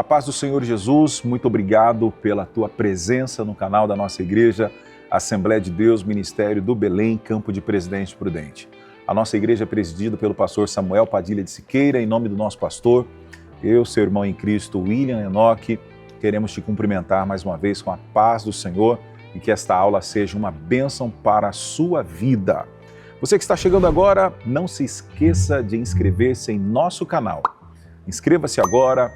paz do Senhor Jesus, muito obrigado pela tua presença no canal da nossa igreja, Assembleia de Deus, Ministério do Belém, Campo de Presidente Prudente. A nossa igreja é presidida pelo pastor Samuel Padilha de Siqueira, em nome do nosso pastor, eu, seu irmão em Cristo, William Enoque, queremos te cumprimentar mais uma vez com a paz do Senhor e que esta aula seja uma bênção para a sua vida. Você que está chegando agora, não se esqueça de inscrever-se em nosso canal. Inscreva-se agora,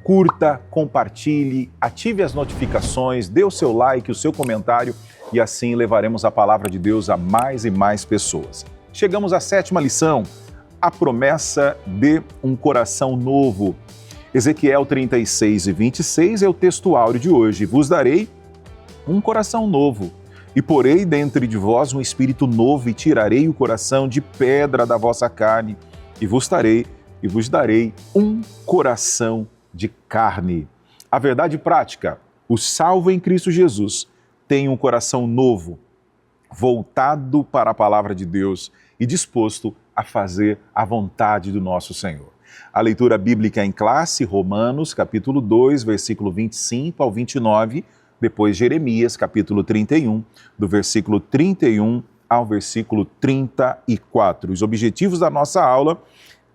curta, compartilhe, ative as notificações, dê o seu like, o seu comentário e assim levaremos a palavra de Deus a mais e mais pessoas. Chegamos à 7ª lição, a promessa de um coração novo. Ezequiel 36 e 26 é o texto áureo de hoje. Vos darei um coração novo e porei dentre de vós um espírito novo e tirarei o coração de pedra da vossa carne e vos darei um coração de carne. A verdade prática, o salvo em Cristo Jesus tem um coração novo, voltado para a palavra de Deus e disposto a fazer a vontade do nosso Senhor. A leitura bíblica em classe, Romanos, capítulo 2, versículo 25 ao 29, depois Jeremias, capítulo 31, do versículo 31 ao versículo 34. Os objetivos da nossa aula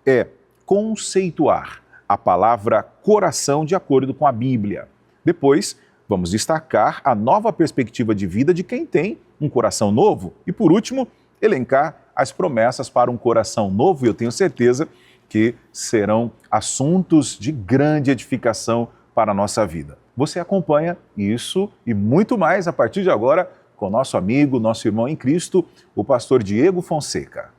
é conceituar a palavra coração de acordo com a Bíblia. Depois, vamos destacar a nova perspectiva de vida de quem tem um coração novo. E, por último, elencar as promessas para um coração novo. E eu tenho certeza que serão assuntos de grande edificação para a nossa vida. Você acompanha isso e muito mais a partir de agora com nosso amigo, nosso irmão em Cristo, o pastor Diego Fonseca.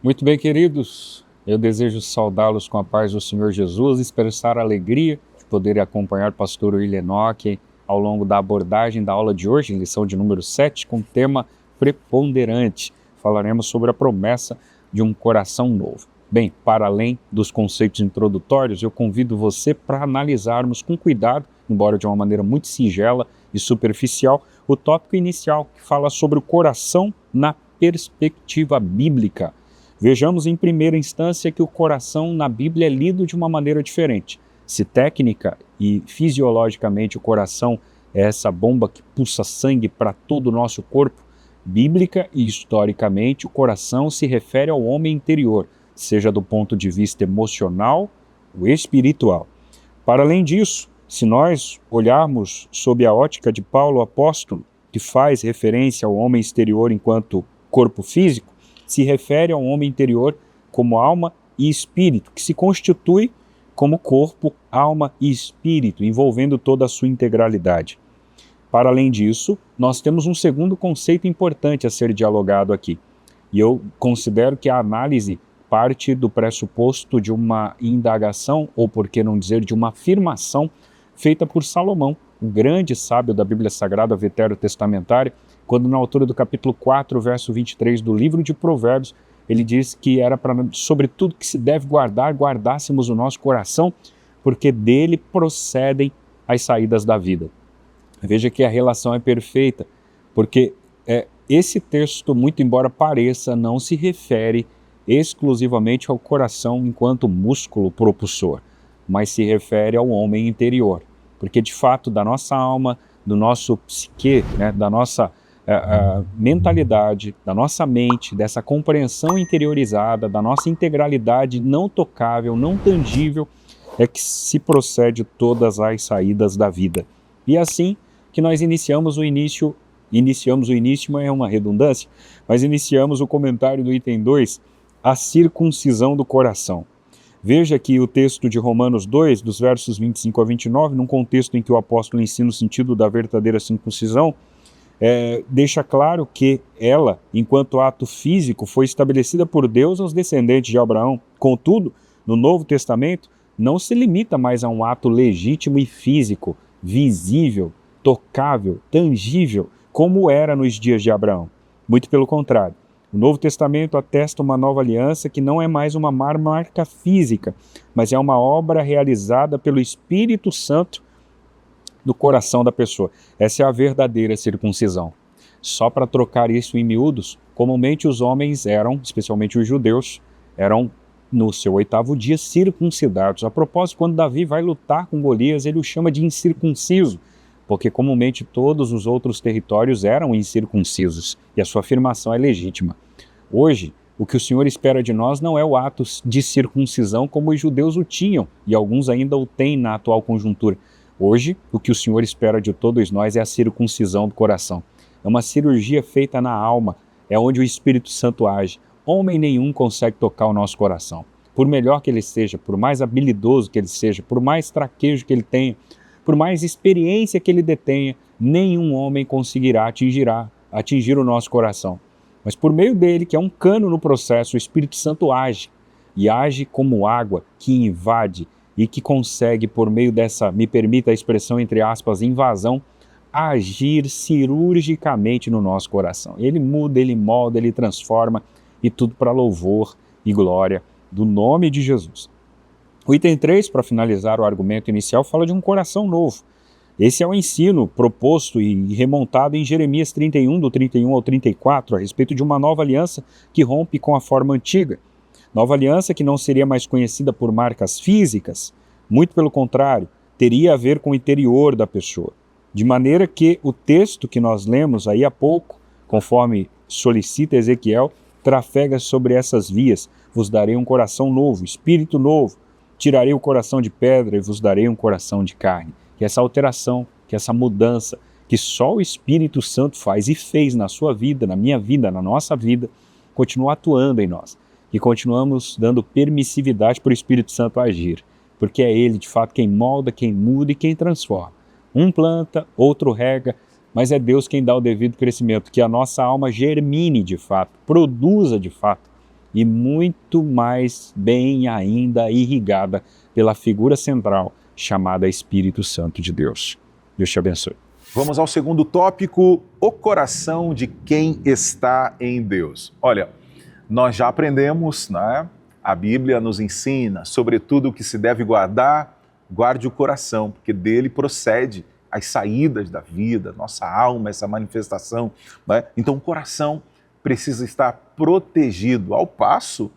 Muito bem, queridos. Eu desejo saudá-los com a paz do Senhor Jesus e expressar a alegria de poder acompanhar o pastor William Enoque ao longo da abordagem da aula de hoje, lição de número 7, com o tema preponderante. Falaremos sobre a promessa de um coração novo. Bem, para além dos conceitos introdutórios, eu convido você para analisarmos com cuidado, embora de uma maneira muito singela e superficial, o tópico inicial que fala sobre o coração na perspectiva bíblica. Vejamos em primeira instância que o coração na Bíblia é lido de uma maneira diferente. Se técnica e fisiologicamente o coração é essa bomba que pulsa sangue para todo o nosso corpo, bíblica e historicamente o coração se refere ao homem interior, seja do ponto de vista emocional ou espiritual. Para além disso, se nós olharmos sob a ótica de Paulo apóstolo, que faz referência ao homem exterior enquanto corpo físico, se refere ao homem interior como alma e espírito, que se constitui como corpo, alma e espírito, envolvendo toda a sua integralidade. Para além disso, nós temos um segundo conceito importante a ser dialogado aqui. E eu considero que a análise parte do pressuposto de uma indagação, ou por que não dizer, de uma afirmação feita por Salomão, um grande sábio da Bíblia Sagrada Veterotestamentária, quando na altura do capítulo 4, verso 23 do livro de Provérbios, ele diz que era para, sobre tudo que se deve guardar, guardássemos o nosso coração, porque dele procedem as saídas da vida. Veja que a relação é perfeita, porque esse texto, muito embora pareça, não se refere exclusivamente ao coração enquanto músculo propulsor, mas se refere ao homem interior, porque de fato da nossa alma, do nosso psique, da nossa mentalidade, da nossa mente, dessa compreensão interiorizada, da nossa integralidade não tocável, não tangível, é que se procede todas as saídas da vida. E assim que nós iniciamos o início, é uma redundância, mas iniciamos o comentário do item 2, a circuncisão do coração. Veja que o texto de Romanos 2, dos versos 25 a 29, num contexto em que o apóstolo ensina o sentido da verdadeira circuncisão, deixa claro que ela, enquanto ato físico, foi estabelecida por Deus aos descendentes de Abraão. Contudo, no Novo Testamento, não se limita mais a um ato legítimo e físico, visível, tocável, tangível, como era nos dias de Abraão. Muito pelo contrário. O Novo Testamento atesta uma nova aliança que não é mais uma marca física, mas é uma obra realizada pelo Espírito Santo do coração da pessoa. Essa é a verdadeira circuncisão. Só para trocar isso em miúdos, comumente os homens eram, especialmente os judeus, eram no seu 8º dia, circuncidados. A propósito, quando Davi vai lutar com Golias, ele o chama de incircunciso, porque comumente todos os outros territórios eram incircuncisos, e a sua afirmação é legítima. Hoje, o que o Senhor espera de nós não é o ato de circuncisão como os judeus o tinham, e alguns ainda o têm na atual conjuntura. Hoje, o que o Senhor espera de todos nós é a circuncisão do coração. É uma cirurgia feita na alma, é onde o Espírito Santo age. Homem nenhum consegue tocar o nosso coração. Por melhor que ele seja, por mais habilidoso que ele seja, por mais traquejo que ele tenha, por mais experiência que ele detenha, nenhum homem conseguirá atingir o nosso coração. Mas por meio dele, que é um cano no processo, o Espírito Santo age. E age como água que invade e que consegue, por meio dessa, me permita a expressão entre aspas, invasão, agir cirurgicamente no nosso coração. Ele muda, ele molda, ele transforma, e tudo para louvor e glória do nome de Jesus. O item 3, para finalizar o argumento inicial, fala de um coração novo. Esse é o ensino proposto e remontado em Jeremias 31, do 31 ao 34, a respeito de uma nova aliança que rompe com a forma antiga. Nova aliança que não seria mais conhecida por marcas físicas, muito pelo contrário, teria a ver com o interior da pessoa. De maneira que o texto que nós lemos aí há pouco, conforme solicita Ezequiel, trafega sobre essas vias. Vos darei um coração novo, espírito novo. Tirarei o coração de pedra e vos darei um coração de carne. Que essa alteração, que essa mudança, que só o Espírito Santo faz e fez na sua vida, na minha vida, na nossa vida, continua atuando em nós. E continuamos dando permissividade para o Espírito Santo agir. Porque é Ele, de fato, quem molda, quem muda e quem transforma. Um planta, outro rega, mas é Deus quem dá o devido crescimento, que a nossa alma germine de fato, produza de fato, e muito mais bem ainda irrigada pela figura central chamada Espírito Santo de Deus. Deus te abençoe. Vamos ao segundo tópico, o coração de quem está em Deus. Olha, nós já aprendemos, né? A Bíblia nos ensina, sobretudo o que se deve guardar, guarde o coração, porque dele procede as saídas da vida, nossa alma, essa manifestação, né? Então o coração precisa estar protegido, ao passo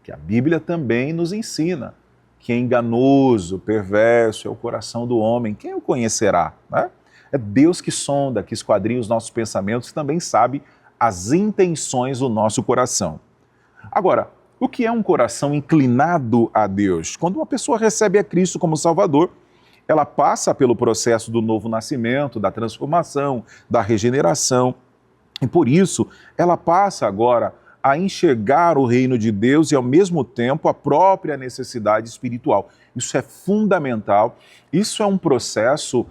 que a Bíblia também nos ensina que é enganoso, perverso é o coração do homem, quem o conhecerá? Né? É Deus que sonda, que esquadrinha os nossos pensamentos e também sabe as intenções do nosso coração. Agora, o que é um coração inclinado a Deus? Quando uma pessoa recebe a Cristo como Salvador, ela passa pelo processo do novo nascimento, da transformação, da regeneração. E por isso, ela passa agora a enxergar o reino de Deus e, ao mesmo tempo, a própria necessidade espiritual. Isso é fundamental. Isso é um processo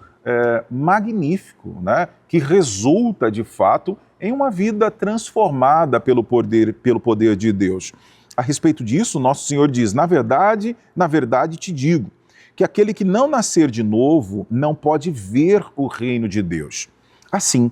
magnífico, né? Que resulta, de fato, em uma vida transformada pelo poder de Deus. A respeito disso, nosso Senhor diz, na verdade te digo, que aquele que não nascer de novo não pode ver o reino de Deus. Assim,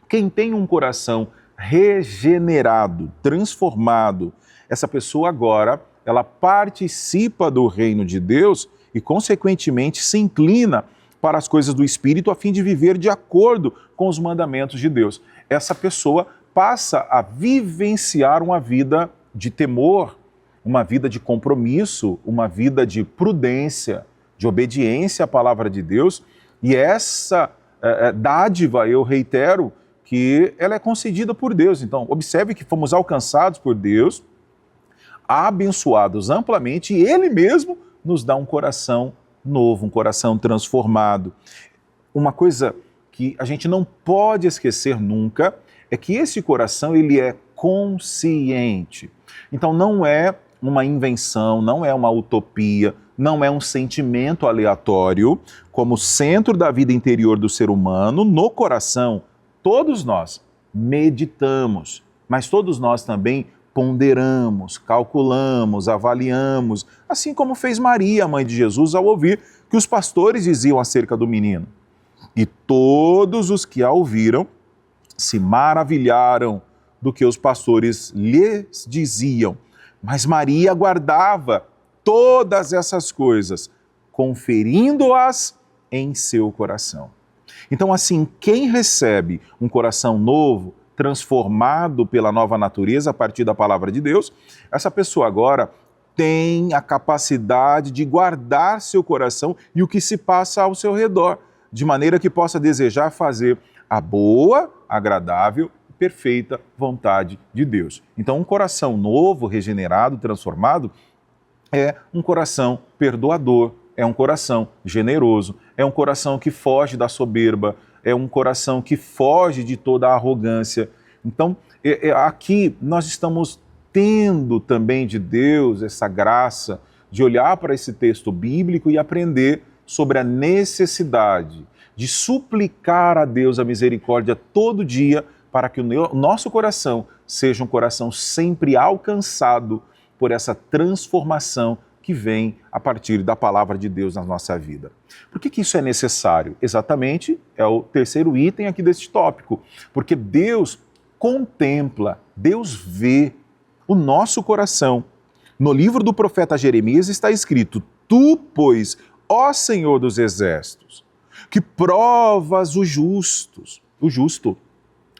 quem tem um coração regenerado, transformado, essa pessoa agora, ela participa do reino de Deus e, consequentemente, se inclina para as coisas do Espírito a fim de viver de acordo com os mandamentos de Deus. Essa pessoa passa a vivenciar uma vida de temor, uma vida de compromisso, uma vida de prudência, de obediência à palavra de Deus. E essa dádiva, eu reitero, que ela é concedida por Deus. Então, observe que fomos alcançados por Deus, abençoados amplamente, e Ele mesmo nos dá um coração novo, um coração transformado. Uma coisa que a gente não pode esquecer nunca é que esse coração, ele é consciente. Então, não é uma invenção, não é uma utopia, não é um sentimento aleatório, como centro da vida interior do ser humano. No coração, todos nós meditamos, mas todos nós também ponderamos, calculamos, avaliamos, assim como fez Maria, a mãe de Jesus, ao ouvir que os pastores diziam acerca do menino. E todos os que a ouviram se maravilharam do que os pastores lhes diziam. Mas Maria guardava todas essas coisas, conferindo-as em seu coração. Então, assim, quem recebe um coração novo, transformado pela nova natureza a partir da palavra de Deus, essa pessoa agora tem a capacidade de guardar seu coração e o que se passa ao seu redor, de maneira que possa desejar fazer a boa, agradável e perfeita vontade de Deus. Então, um coração novo, regenerado, transformado, é um coração perdoador, é um coração generoso, é um coração que foge da soberba, é um coração que foge de toda a arrogância. Então, aqui nós estamos tendo também de Deus essa graça de olhar para esse texto bíblico e aprender sobre a necessidade de suplicar a Deus a misericórdia todo dia para que o nosso coração seja um coração sempre alcançado por essa transformação que vem a partir da palavra de Deus na nossa vida. Por que isso é necessário? Exatamente, é o terceiro item aqui deste tópico, porque Deus contempla, Deus vê o nosso coração. No livro do profeta Jeremias está escrito: Tu, pois, ó Senhor dos exércitos, que provas o justo,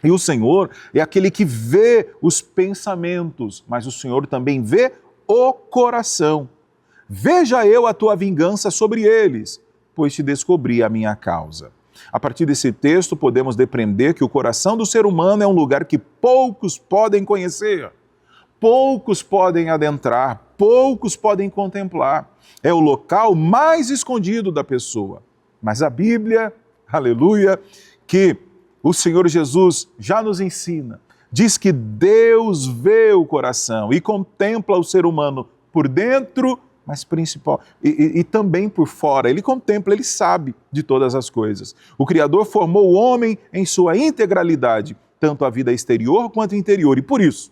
e o Senhor é aquele que vê os pensamentos, mas o Senhor também vê o coração. Veja eu a tua vingança sobre eles, pois te descobri a minha causa. A partir desse texto, podemos depreender que o coração do ser humano é um lugar que poucos podem conhecer, poucos podem adentrar, poucos podem contemplar. É o local mais escondido da pessoa. Mas a Bíblia, aleluia, que o Senhor Jesus já nos ensina, diz que Deus vê o coração e contempla o ser humano por dentro, mas principal e também por fora. Ele contempla, ele sabe de todas as coisas. O Criador formou o homem em sua integralidade, tanto a vida exterior quanto interior. E por isso,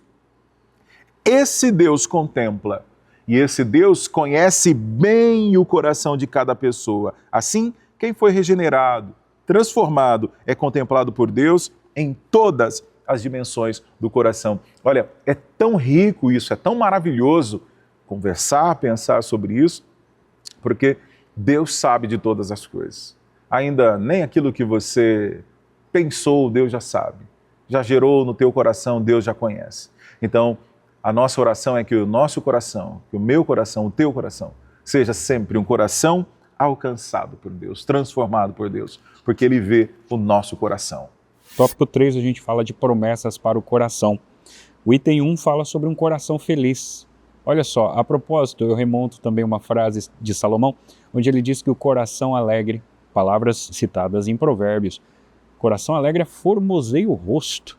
esse Deus contempla e esse Deus conhece bem o coração de cada pessoa. Assim, quem foi regenerado, transformado, é contemplado por Deus em todas as dimensões do coração. Olha, é tão rico isso, é tão maravilhoso conversar, pensar sobre isso, porque Deus sabe de todas as coisas. Ainda nem aquilo que você pensou, Deus já sabe. Já gerou no teu coração, Deus já conhece. Então, a nossa oração é que o nosso coração, que o meu coração, o teu coração, seja sempre um coração alcançado por Deus, transformado por Deus, porque Ele vê o nosso coração. Tópico 3, a gente fala de promessas para o coração. O item 1 fala sobre um coração feliz. Olha só, a propósito, eu remonto também uma frase de Salomão, onde ele diz que o coração alegre, palavras citadas em Provérbios, coração alegre formoseia o rosto.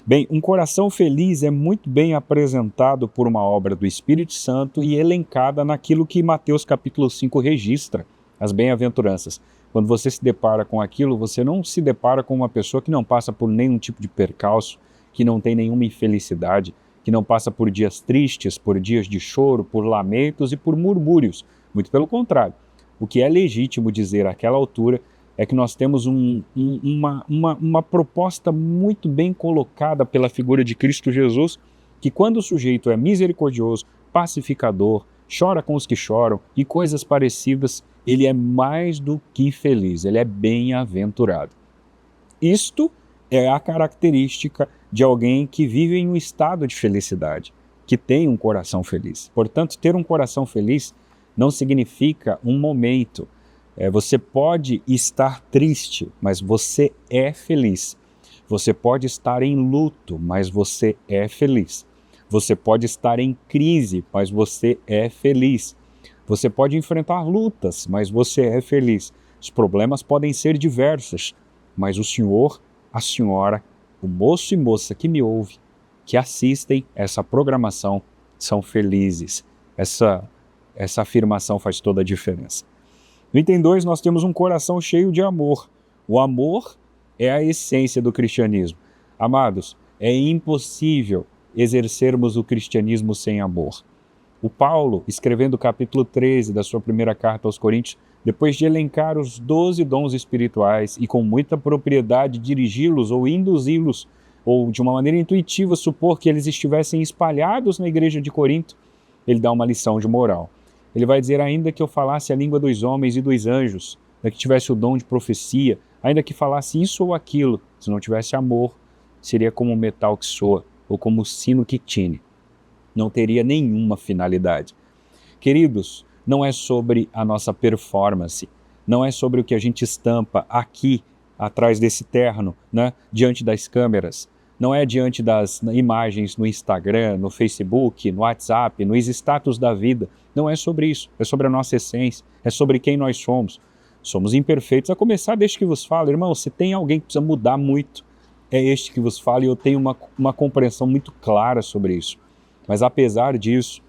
Bem, um coração feliz é muito bem apresentado por uma obra do Espírito Santo e elencada naquilo que Mateus capítulo 5 registra, as bem-aventuranças. Quando você se depara com aquilo, você não se depara com uma pessoa que não passa por nenhum tipo de percalço, que não tem nenhuma infelicidade, que não passa por dias tristes, por dias de choro, por lamentos e por murmúrios. Muito pelo contrário. O que é legítimo dizer àquela altura é que nós temos uma proposta muito bem colocada pela figura de Cristo Jesus, que quando o sujeito é misericordioso, pacificador, chora com os que choram e coisas parecidas, ele é mais do que feliz, ele é bem-aventurado. Isto é a característica de alguém que vive em um estado de felicidade, que tem um coração feliz. Portanto, ter um coração feliz não significa um momento. Você pode estar triste, mas você é feliz. Você pode estar em luto, mas você é feliz. Você pode estar em crise, mas você é feliz. Você pode enfrentar lutas, mas você é feliz. Os problemas podem ser diversos, mas o senhor, a senhora, o moço e moça que me ouve, que assistem essa programação, são felizes. Essa afirmação faz toda a diferença. No item 2, nós temos um coração cheio de amor. O amor é a essência do cristianismo. Amados, é impossível exercermos o cristianismo sem amor. O Paulo, escrevendo o capítulo 13 da sua primeira carta aos Coríntios, depois de elencar os 12 dons espirituais e com muita propriedade dirigi-los ou induzi-los, ou de uma maneira intuitiva supor que eles estivessem espalhados na igreja de Corinto, ele dá uma lição de moral. Ele vai dizer: ainda que eu falasse a língua dos homens e dos anjos, ainda que tivesse o dom de profecia, ainda que falasse isso ou aquilo, se não tivesse amor, seria como um metal que soa, ou como um sino que tine. Não teria nenhuma finalidade. Queridos, não é sobre a nossa performance, não é sobre o que a gente estampa aqui, atrás desse terno, né, diante das câmeras, não é diante das imagens no Instagram, no Facebook, no WhatsApp, nos status da vida. Não é sobre isso, é sobre a nossa essência, é sobre quem nós somos. Somos imperfeitos, a começar deste que vos falo. Irmão, se tem alguém que precisa mudar muito, é este que vos fala, e eu tenho uma compreensão muito clara sobre isso. Mas apesar disso,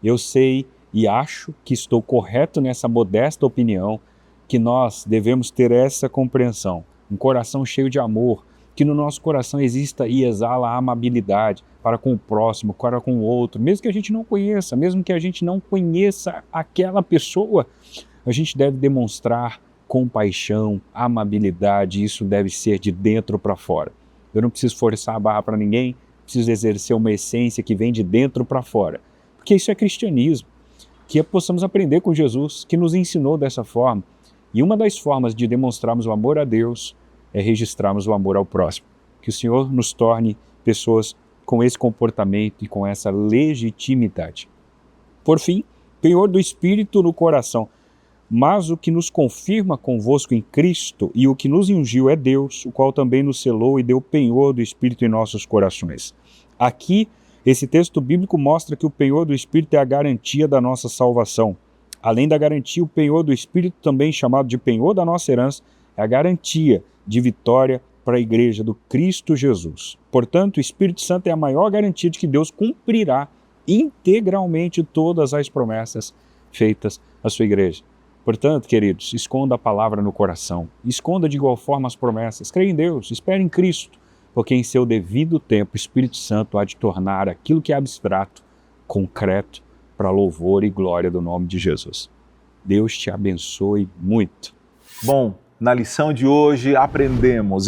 eu sei e acho que estou correto nessa modesta opinião, que nós devemos ter essa compreensão, um coração cheio de amor, que no nosso coração exista e exala a amabilidade para com o próximo, para com o outro, mesmo que a gente não conheça, mesmo que a gente não conheça aquela pessoa, a gente deve demonstrar compaixão, amabilidade, isso deve ser de dentro para fora. Eu não preciso forçar a barra para ninguém, preciso exercer uma essência que vem de dentro para fora, porque isso é cristianismo, que possamos aprender com Jesus, que nos ensinou dessa forma. E uma das formas de demonstrarmos o amor a Deus é registrarmos o amor ao próximo. Que o Senhor nos torne pessoas com esse comportamento e com essa legitimidade. Por fim, penhor do Espírito no coração. Mas o que nos confirma convosco em Cristo e o que nos ungiu é Deus, o qual também nos selou e deu penhor do Espírito em nossos corações. Aqui, esse texto bíblico mostra que o penhor do Espírito é a garantia da nossa salvação. Além da garantia, o penhor do Espírito, também chamado de penhor da nossa herança, é a garantia de vitória para a igreja do Cristo Jesus. Portanto, o Espírito Santo é a maior garantia de que Deus cumprirá integralmente todas as promessas feitas à sua igreja. Portanto, queridos, esconda a palavra no coração, esconda de igual forma as promessas, creia em Deus, espere em Cristo, porque em seu devido tempo o Espírito Santo há de tornar aquilo que é abstrato, concreto, para louvor e glória do nome de Jesus. Deus te abençoe muito. Bom, na lição de hoje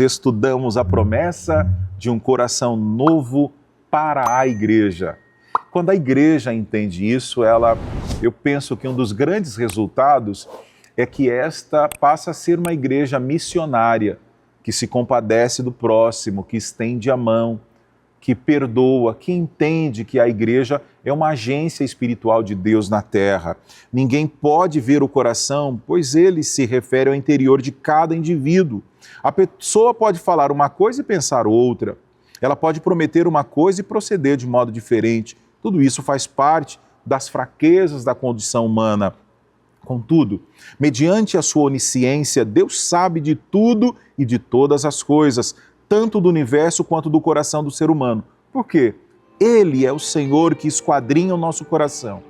estudamos a promessa de um coração novo para a igreja. Quando a igreja entende isso, eu penso que um dos grandes resultados é que esta passa a ser uma igreja missionária, que se compadece do próximo, que estende a mão, que perdoa, que entende que a igreja é uma agência espiritual de Deus na terra. Ninguém pode ver o coração, pois ele se refere ao interior de cada indivíduo. A pessoa pode falar uma coisa e pensar outra. Ela pode prometer uma coisa e proceder de modo diferente. Tudo isso faz parte das fraquezas da condição humana. Contudo, mediante a sua onisciência, Deus sabe de tudo e de todas as coisas, tanto do universo quanto do coração do ser humano. Por quê? Ele é o Senhor que esquadrinha o nosso coração.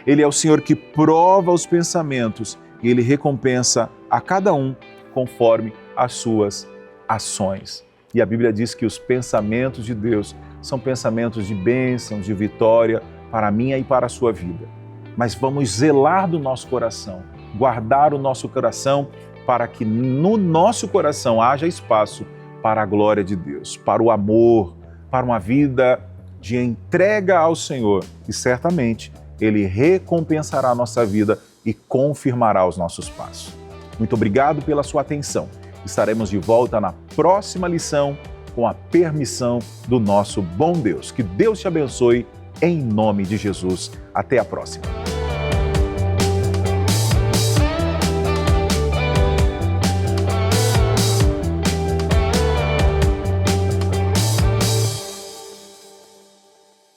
Ele é o Senhor que prova os pensamentos e Ele recompensa a cada um conforme as suas ações. E a Bíblia diz que os pensamentos de Deus são pensamentos de bênção, de vitória para a minha e para a sua vida. Mas vamos zelar do nosso coração, guardar o nosso coração para que no nosso coração haja espaço para a glória de Deus, para o amor, para uma vida de entrega ao Senhor. E certamente Ele recompensará a nossa vida e confirmará os nossos passos. Muito obrigado pela sua atenção. Estaremos de volta na próxima lição com a permissão do nosso bom Deus. Que Deus te abençoe em nome de Jesus. Até a próxima.